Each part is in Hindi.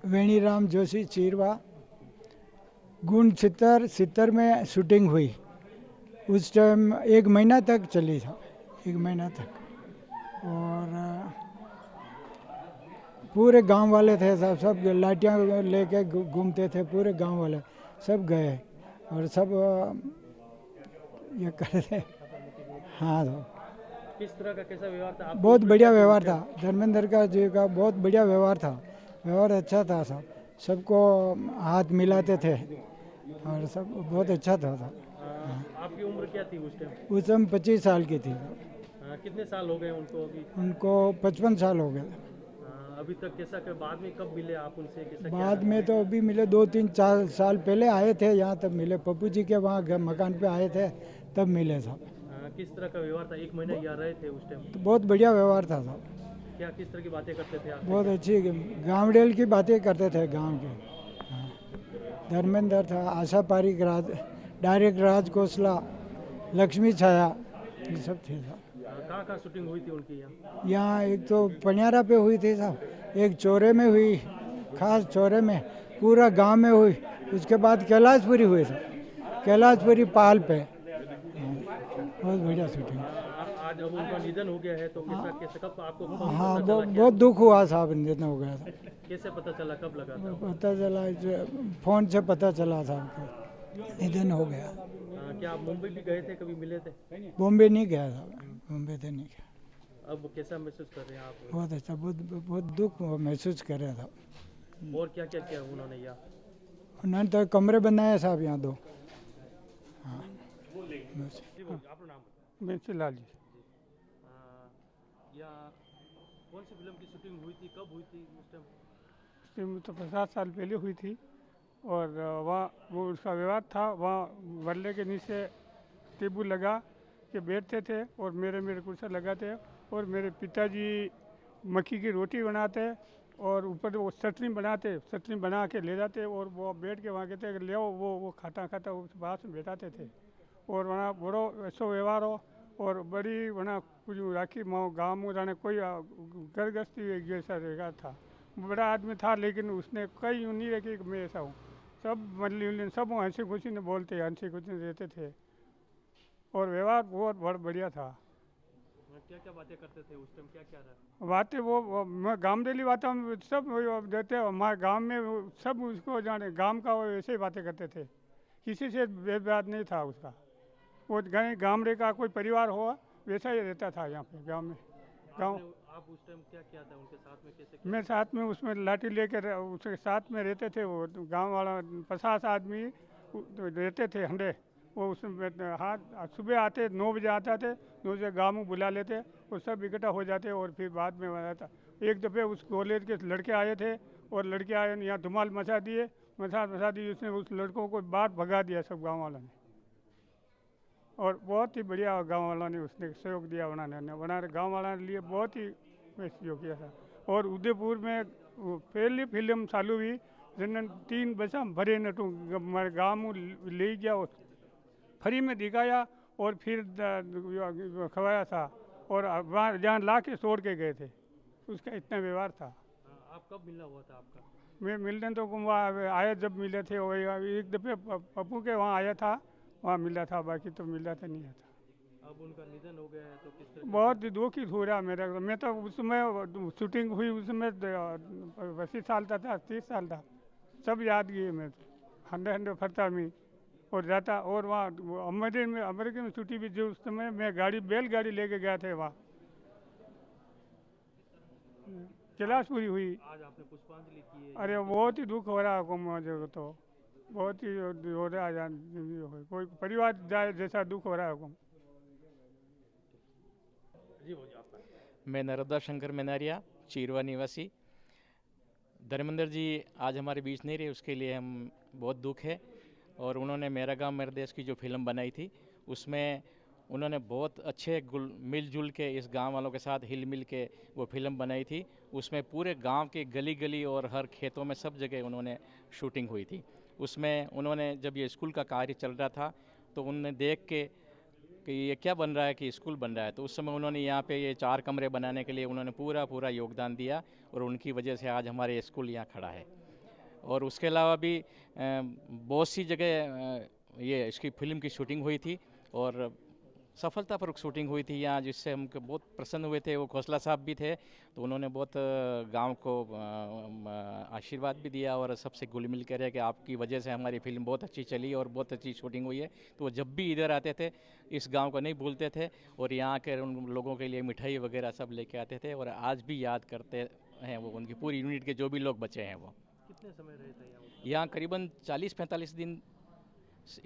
वेणीराम जोशी चीरवा। गुण सितर में शूटिंग हुई। उस टाइम 1 महीना तक चली था, 1 महीना तक। और पूरे गांव वाले थे सब लाठियाँ लेके घूमते थे, पूरे गांव वाले सब गए और सब ये कर रहे। हाँ तो किस तरह का कैसा व्यवहार था? आपकी बहुत उम्र बढ़िया क्या थी उस व्यवहार था टाइम? धर्मेंद्र का जी का, बहुत बढ़िया व्यवहार था। व्यवहार अच्छा था, सब सबको हाथ मिलाते थे और सब बहुत अच्छा था सब। आपकी उम्र क्या थी उस टाइम? उस समय 25 साल की थी। कितने साल हो गए उनको अभी? उनको 55 साल हो गए। अभी तक कैसा कर, बाद में कब मिले आप उनसे, कैसा क्या बाद में तो अभी मिले, 2-3-4 साल पहले आए थे यहाँ, तब मिले। पप्पू जी के वहाँ मकान पे आए थे, तब मिले सब। किस तरह का व्यवहार था? 1 महीना यहाँ रहे थे उस टाइम, तो बहुत बढ़िया व्यवहार था सब। क्या किस तरह की बातें करते थे आपसे? बहुत अच्छी गांवडेल की बातें करते थे, गांव की। हाँ। धर्मेंद्र था, आशा पारिक, डायरेक्ट राज खोसला, लक्ष्मी छाया, ये सब थे सब। कहाँ कहाँ शूटिंग हुई थी उनकी यहाँ? यहाँ एक तो पनियारा पे हुई थी साहब, एक चौरे में हुई, खास चौरे में, पूरा गांव में हुई। उसके बाद कैलाशपुरी हुई साहब, कैलाशपुरी पाल पे। बहुत बढ़िया शूटिंग। आज अब उनका निधन हो गया है तो कैसा कैसे कब आपको कब हाँ, पता चला? बहुत दुख हुआ साहब, निधन हो गया था। कैसे पता चला, कब लगा था? पता चला फ़ोन से पता चला साहब को निधन हो गया। क्या आप मुंबई भी गए थे, कभी मिले थे? बॉम्बे नहीं गया साहब, बॉम्बे तो नहीं गया। अब कैसा महसूस कर रहे हैं आप? बहुत अच्छा, बहुत बहुत दुख महसूस कर रहा था। और क्या क्या किया उन्होंने यहाँ? उन्होंने तो कमरे बनाए साहब यहाँ 2। हाँ बस। आपका नाम? बेंसीलाल जी। या कौन सी फिल्म की शूटिंग हुई थी, कब हुई थी उस टाइम? फिल्म तो 50 साल पहले हुई थी और वहाँ वो उसका व्यवहार था, वहाँ बल्ले के नीचे टेबल लगा के बैठते थे और मेरे मेरे कुर्सा लगाते और मेरे पिताजी मक्की की रोटी बनाते और ऊपर वो चटनी बनाते, चटनी बना के ले जाते और वो बैठ के वहाँ कहते ले आओ, वो खाता खाता उस पास में बैठाते थे। और वहाँ बड़ो ऐसो व्यवहार हो और बड़ी वहाँ कुछ राखी माओ गाँव में जाने कोई घर गृहस्थी जैसा रहेगा था। बड़ा आदमी था लेकिन उसने कई यूँ नहीं रखी कि मैं ऐसा हूँ। सब मतलब सब हंसी खुशी ने बोलते, हंसी खुशी रहते थे और व्यवहार बहुत बहुत बढ़िया था। क्या क्या बातें करते थे उस टाइम, क्या क्या रहा? बातें वो मैं गांवडेली बातों में सब वो देते, हमारे गांव में वो सब उसको जाने, गांव का वो ऐसे ही बातें करते थे, किसी से भेदभाव नहीं था उसका। वो गामड़े का कोई परिवार हो वैसा ही रहता था यहाँ पे गांव में। गांव आप उस टाइम क्या किया था उनके साथ में, कैसे क्या? मैं साथ में उसमें लाठी लेकर उसके साथ में रहते थे। वो गांव वाला 50 आदमी रहते थे हंडे। वो उसमें हाथ सुबह आते 9 बजे आते थे, 9 बजे गाँव में बुला लेते, वो सब इकट्ठा हो जाते और फिर बाद में आया था। एक दफ़े उस कॉलेज के लड़के आए थे और लड़के आए यहाँ धुमाल मचा दिए, मचा दी, उसने उस लड़कों को बाहर भगा दिया सब गाँव वालों ने। और बहुत ही बढ़िया गांव वालों ने उसने सहयोग दिया, उन्होंने गांव वालों के लिए बहुत ही सहयोग किया था। और उदयपुर में वो पहली फिल्म चालू हुई जिन्होंने 3 बसा भरे नटू हमारे गाँव में ले गया, फ्री में दिखाया और फिर खवाया था और वहाँ जहाँ ला के छोड़ के गए थे, उसका इतना व्यवहार था। आप कब मिलना हुआ था आपका? मैं मिलने तो वहाँ आया जब मिले थे, वही एक दफ़े पप्पू के वहाँ आया था, वहाँ मिला था, बाकी तो मिला तो नहीं था। अब उनका निधन हो गया है तो किस तरह? बहुत ही दुख ही हो रहा मेरा। मैं तो उसमें शूटिंग हुई उसमें 25 साल था, 30 साल था, सब याद किए मैं तो। हंडे हंडे फरता में और जाता और वहाँ अमेरिका में छुट्टी भी जो उस समय मैं बैलगाड़ी लेके गया थे वहाँ कैलाशपुरी हुई। आज आपने पुष्पांजलि की है। अरे बहुत ही दुख हो रहा है मुझे तो, बहुत ही हो रहा है, कोई परिवार जाए जैसा दुख हो रहा है। जी बोलिए आपका। मैं नर्मदा शंकर मनारिया, चीरवा निवासी। धर्मेंद्र जी आज हमारे बीच नहीं रहे, उसके लिए हम बहुत दुख है। और उन्होंने मेरा गांव मेरा देश की जो फिल्म बनाई थी उसमें उन्होंने बहुत अच्छे मिलजुल के इस गांव वालों के साथ हिल मिल के वो फिल्म बनाई थी। उसमें पूरे गांव के गली गली और हर खेतों में सब जगह उन्होंने शूटिंग हुई थी। उसमें उन्होंने जब ये स्कूल का कार्य चल रहा था तो उन्होंने देख के कि ये क्या बन रहा है कि स्कूल बन रहा है, तो उस समय उन्होंने यहाँ पे ये 4 कमरे बनाने के लिए उन्होंने पूरा योगदान दिया और उनकी वजह से आज हमारे स्कूल यहाँ खड़ा है। और उसके अलावा भी बहुत सी जगह ये इसकी फिल्म की शूटिंग हुई थी और सफलतापूर्वक शूटिंग हुई थी यहाँ, जिससे हम बहुत प्रसन्न हुए थे। वो खोसला साहब भी थे, तो उन्होंने बहुत गांव को आशीर्वाद भी दिया और सबसे घुल मिल कर है कि आपकी वजह से हमारी फिल्म बहुत अच्छी चली और बहुत अच्छी शूटिंग हुई है। तो वो जब भी इधर आते थे इस गांव को नहीं भूलते थे और यहाँ के उन लोगों के लिए मिठाई वगैरह सब लेके आते थे और आज भी याद करते हैं वो, उनकी पूरी यूनिट के जो भी लोग बचे हैं वो। कितने समय रहे थे यहाँ करीबन 40-45 दिन,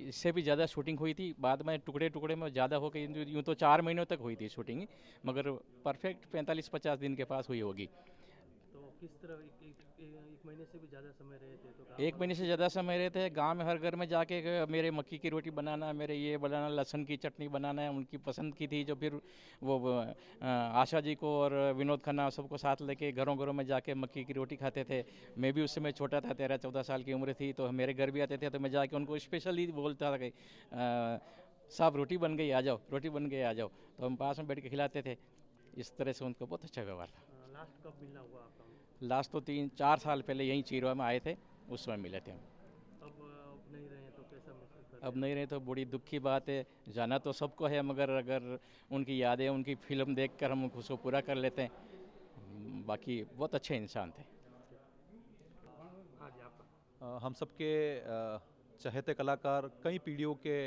इससे भी ज़्यादा शूटिंग हुई थी। बाद में टुकड़े टुकड़े में ज़्यादा हो गई, यूँ तो 4 महीनों तक हुई थी शूटिंग, मगर परफेक्ट 45-50 दिन के पास हुई होगी। तो किस तरह एक महीने से भी ज़्यादा समय रहे थे? तो 1 महीने से ज़्यादा समय रहते हैं गांव में। हर घर में जाके मेरे मक्की की रोटी बनाना, मेरे ये बनाना, लहसुन की चटनी बनाना है, उनकी पसंद की थी। जो फिर वो आशा जी को और विनोद खन्ना सबको साथ लेके घरों घरों में जाके मक्की की रोटी खाते थे। मैं भी उस समय छोटा था, 13-14 साल की उम्र थी, तो मेरे घर भी आते थे तो मैं जाके उनको स्पेशली बोलता था कि साहब रोटी बन गई आ जाओ, रोटी बन गई आ जाओ, तो हम पास में बैठ के खिलाते थे। इस तरह से उनको बहुत अच्छा व्यवहार था। लास्ट कब मिलना हुआ आपका? लास्ट तो 3-4 साल पहले यहीं चीरवा में आए थे, उस समय मिले थे हम। अब नहीं रहे तो कैसा महसूस करते अब नहीं रहे तो बड़ी दुख की बात है। जाना तो सबको है, मगर अगर उनकी यादें, उनकी फिल्म देखकर हम उसको पूरा कर लेते हैं। बाकी बहुत अच्छे इंसान थे। हाँ जी, आपका हम सबके चहेते कलाकार, कई पीढ़ियों के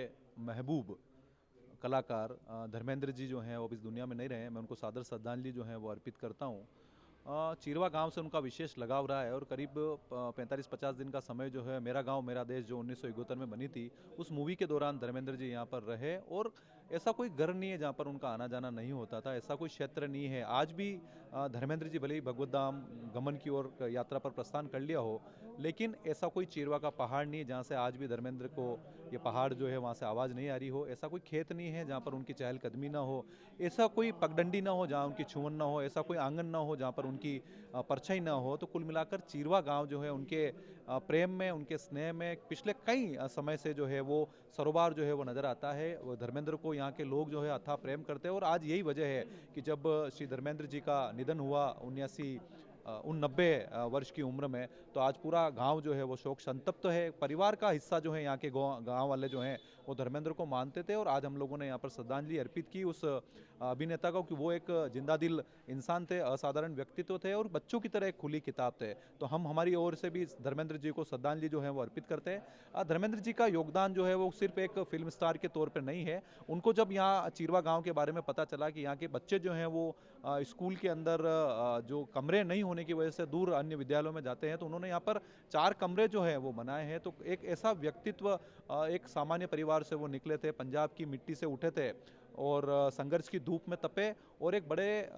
महबूब कलाकार धर्मेंद्र जी जो हैं वो अब इस दुनिया में नहीं रहे हैं। मैं उनको सादर श्रद्धांजलि जो है वो अर्पित करता हूँ। चीरवा गांव से उनका विशेष लगाव रहा है और करीब 45-50 दिन का समय जो है मेरा गांव मेरा देश जो 1971 में बनी थी, उस मूवी के दौरान धर्मेंद्र जी यहां पर रहे। और ऐसा कोई घर नहीं है जहां पर उनका आना जाना नहीं होता था, ऐसा कोई क्षेत्र नहीं है। आज भी धर्मेंद्र जी भले ही भगवत धाम गमन की ओर यात्रा पर प्रस्थान कर लिया हो, लेकिन ऐसा कोई चीरवा का पहाड़ नहीं है जहाँ से आज भी धर्मेंद्र को ये पहाड़ जो है वहाँ से आवाज़ नहीं आ रही हो। ऐसा कोई खेत नहीं है जहाँ पर उनकी चहलकदमी ना हो, ऐसा कोई पगडंडी ना हो जहाँ उनकी छुअन ना हो, ऐसा कोई आंगन ना हो जहाँ पर उनकी परछाई ना हो। तो कुल मिलाकर चीरवा गांव जो है उनके प्रेम में, उनके स्नेह में पिछले कई समय से जो है वो सरोबार जो है वो नज़र आता है। वो धर्मेंद्र को यहाँ के लोग जो है अथाह प्रेम करते हैं और आज यही वजह है कि जब श्री धर्मेंद्र जी का निधन हुआ 90 वर्ष की उम्र में, तो आज पूरा गांव जो है वो शोक संतप्त है। परिवार का हिस्सा जो है यहाँ के गांव वाले जो हैं वो धर्मेंद्र को मानते थे और आज हम लोगों ने यहाँ पर श्रद्धांजलि अर्पित की उस अभिनेता को कि वो एक जिंदा दिल इंसान थे, असाधारण व्यक्तित्व थे और बच्चों की तरह एक खुली किताब थे। तो हम हमारी ओर से भी धर्मेंद्र जी को श्रद्धांजलि जो है वो अर्पित करते हैं। धर्मेंद्र जी का योगदान जो है वो सिर्फ एक फिल्म स्टार के तौर पर नहीं है। उनको जब यहाँ चीरवा गाँव के बारे में पता चला कि यहाँ के बच्चे जो हैं वो स्कूल के अंदर जो कमरे नहीं होने की वजह से दूर अन्य विद्यालयों में जाते हैं, तो उन्होंने यहाँ पर 4 कमरे जो है वो बनाए हैं। तो एक ऐसा व्यक्तित्व, एक सामान्य परिवार से वो निकले थे, पंजाब की मिट्टी से उठे थे और संघर्ष की धूप में तपे और एक बड़े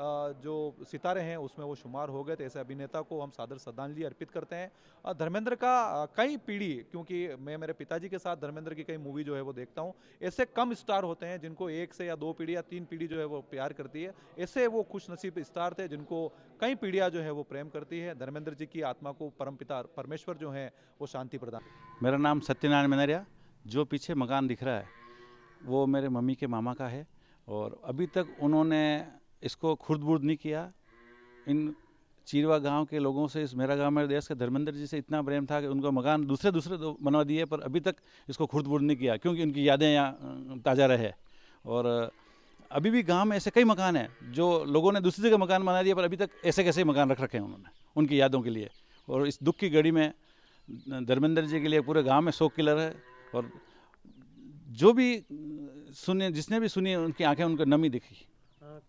जो सितारे हैं उसमें वो शुमार हो गए थे। ऐसे अभिनेता को हम सादर श्रद्धांजलि अर्पित करते हैं। धर्मेंद्र का कई पीढ़ी, क्योंकि मैं मेरे पिताजी के साथ धर्मेंद्र की कई मूवी जो है वो देखता हूँ, ऐसे कम स्टार होते हैं जिनको 1 से या 2 पीढ़ी या 3 पीढ़ी जो है वो प्यार करती है। ऐसे वो खुशनसीब स्टार थे जिनको कई पीढ़ियाँ जो है वो प्रेम करती है। धर्मेंद्र जी की आत्मा को परमपिता परमेश्वर जो है वो शांति प्रदान। मेरा नाम सत्यनारायण मेनरिया। जो पीछे मकान दिख रहा है वो मेरे मम्मी के मामा का है और अभी तक उन्होंने इसको खुर्द-बुर्द नहीं किया। इन चीरवा गांव के लोगों से, इस मेरा गांव मेरे देश के धर्मेंद्र जी से इतना प्रेम था कि उनका मकान दूसरे तो बनवा दिए पर अभी तक इसको खुर्द-बुर्द नहीं किया, क्योंकि उनकी यादें यहाँ ताज़ा रहे। और अभी भी गांव में ऐसे कई मकान हैं जो लोगों ने दूसरी जगह मकान बना दिए पर अभी तक ऐसे कैसे मकान रख रखे हैं उन्होंने उनकी यादों के लिए। और इस दुख की घड़ी में धर्मेंद्र जी के लिए पूरे गाँव में शोक की लहर है और जो भी सुने, जिसने भी सुनी, उनकी आंखें उनको नमी दिखी।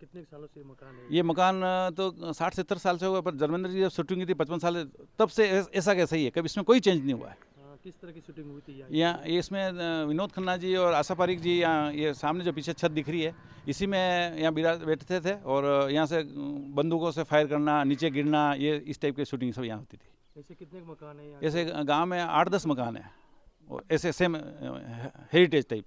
कितने सालों से मकान है? ये मकान तो 60-70 साल से होगा, पर धर्मेंद्र जी जब शूटिंग की थी 55 साल, तब से ऐसा कैसा ही है, कभी इसमें कोई चेंज नहीं हुआ है। किस तरह की शूटिंग हुई थी यहाँ? इसमें विनोद खन्ना जी और आशा पारिक जी, यहाँ ये सामने जो पीछे छत दिख रही है, इसी में यहाँ बैठते थे और यहाँ से बंदूकों से फायर करना, नीचे गिरना, ये इस टाइप की शूटिंग सब यहाँ होती थी। ऐसे कितने मकान है? ऐसे गाँव में 8-10 मकान है और ऐसे सेम हेरिटेज टाइप।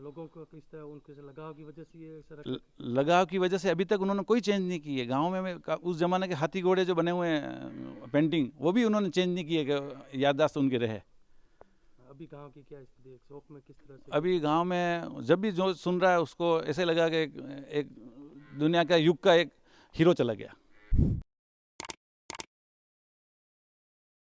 लोगों को किस तरह उनके से लगाव की वजह से ये लगाव की वजह से अभी तक उन्होंने कोई चेंज नहीं की है। गांव में उस जमाने के हाथी घोड़े जो बने हुए हैं पेंटिंग, वो भी उन्होंने चेंज नहीं की है कि याददाश्त उनके रहे। अभी गांव की क्या स्थिति है? शौक में किस तरह से? अभी गांव में जब भी जो सुन रहा है उसको ऐसे लगा कि एक दुनिया का युग का एक हीरो चला गया।